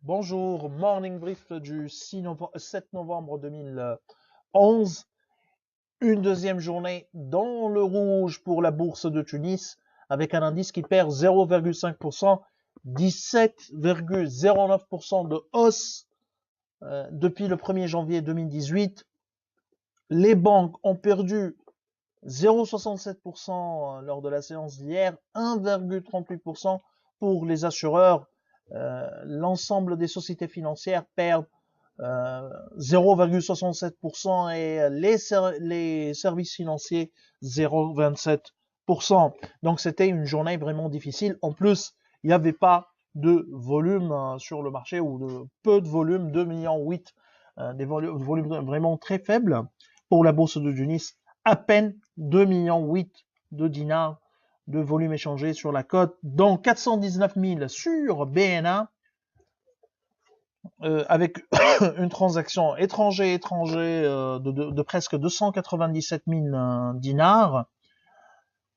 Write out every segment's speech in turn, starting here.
Bonjour, morning brief du 7 novembre 2011. Une deuxième journée dans le rouge pour la bourse de Tunis avec un indice qui perd 0,5%, 17,09% de hausse depuis le 1er janvier 2018. Les banques ont perdu 0,67% lors de la séance d'hier, 1,38% pour les assureurs. L'ensemble des sociétés financières perdent 0,67% et les services financiers 0,27%. Donc c'était une journée vraiment difficile. En plus, il n'y avait pas de volume sur le marché ou de peu de volume, 2,8 millions, des volumes vraiment très faibles pour la bourse de Tunis. À peine 2,8 millions de dinars de volume échangé sur la cote, dont 419 000 sur BNA, avec une transaction étranger de presque 297 000 dinars,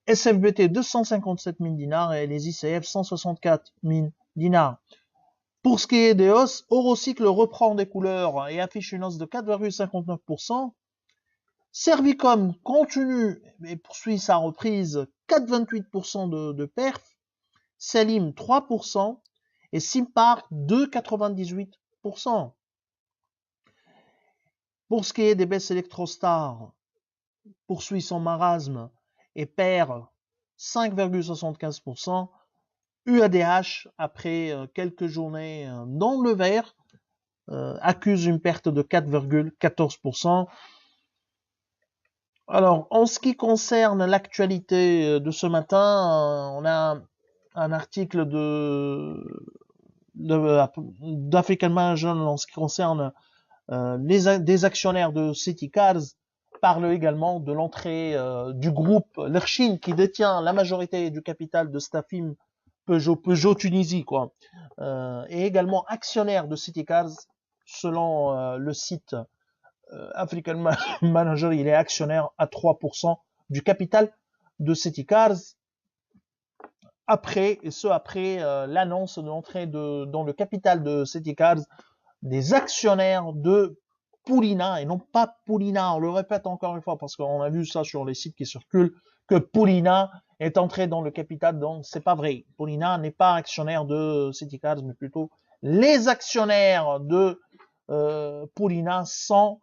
SFBT 257 000 dinars et les ICF 164 000 dinars. Pour ce qui est des hausses, Eurocycle reprend des couleurs et affiche une hausse de 4,59%. Servicom continue et poursuit sa reprise, 4,28% de perf. Selim 3% et Simpar 2,98%. Pour ce qui est des baisses Electrostar, poursuit son marasme et perd 5,75%. UADH, après quelques journées dans le vert, accuse une perte de 4,14%. Alors, en ce qui concerne l'actualité de ce matin, on a un article d'African Management en ce qui concerne des actionnaires de City Cars, parle également de l'entrée du groupe Lerchine qui détient la majorité du capital de Stafim Peugeot Tunisie, quoi, et également actionnaire de City Cars selon le site African Manager, il est actionnaire à 3% du capital de City Cars. Après l'annonce de l'entrée dans le capital de City Cars des actionnaires de Poulina, et non pas Poulina, on le répète encore une fois parce qu'on a vu ça sur les sites qui circulent, que Poulina est entré dans le capital, donc c'est pas vrai. Poulina n'est pas actionnaire de City Cars, mais plutôt les actionnaires de Poulina sont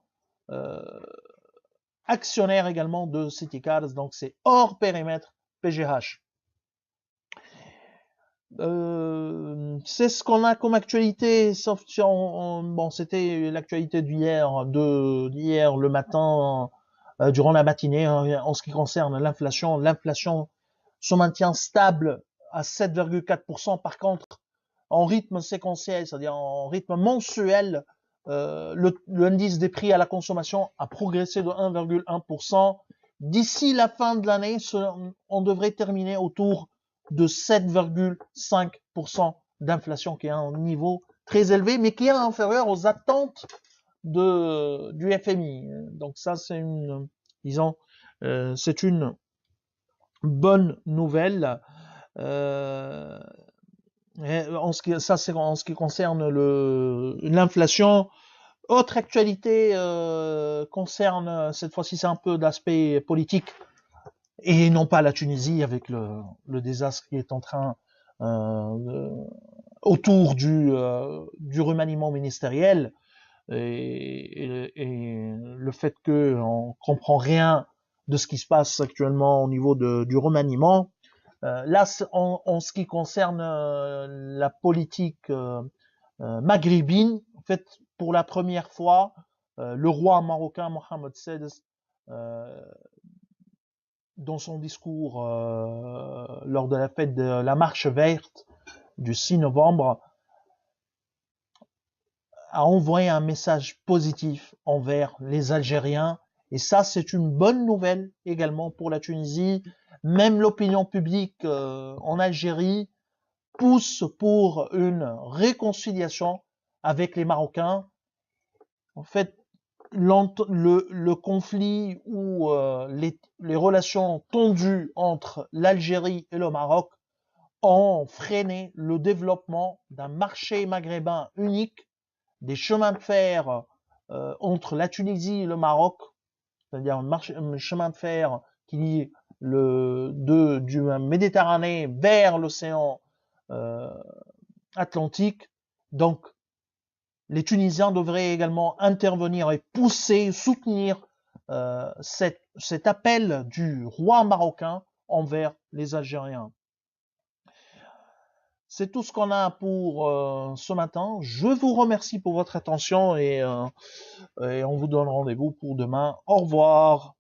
actionnaires également de City Cars, donc c'est hors périmètre PGH. C'est ce qu'on a comme actualité, sauf bon, c'était l'actualité d'hier, d'hier le matin, durant la matinée, en ce qui concerne l'inflation. L'inflation se maintient stable à 7,4%. Par contre, en rythme séquentiel, c'est-à-dire en rythme mensuel, l'indice des prix à la consommation a progressé de 1,1%. D'ici la fin de l'année, on devrait terminer autour de 7,5% d'inflation, qui est un niveau très élevé, mais qui est inférieur aux attentes du FMI. Donc ça, c'est c'est une bonne nouvelle. C'est en ce qui concerne l'inflation. Autre actualité concerne, cette fois-ci, c'est un peu d'aspect politique et non pas la Tunisie avec le désastre qui est en train autour du remaniement ministériel et le fait qu'on comprend rien de ce qui se passe actuellement au niveau du remaniement. Là, en ce qui concerne la politique maghrébine, en fait, pour la première fois, le roi marocain Mohamed VI, dans son discours lors de la fête de la Marche verte du 6 novembre, a envoyé un message positif envers les Algériens. Et ça, c'est une bonne nouvelle également pour la Tunisie. Même l'opinion publique en Algérie pousse pour une réconciliation avec les Marocains. En fait, le conflit ou les relations tendues entre l'Algérie et le Maroc ont freiné le développement d'un marché maghrébin unique, des chemins de fer entre la Tunisie et le Maroc, c'est-à-dire un chemin de fer qui lie du Méditerranée vers l'océan Atlantique. Donc, les Tunisiens devraient également intervenir et pousser, soutenir cet appel du roi marocain envers les Algériens. C'est tout ce qu'on a pour ce matin. Je vous remercie pour votre attention et on vous donne rendez-vous pour demain. Au revoir.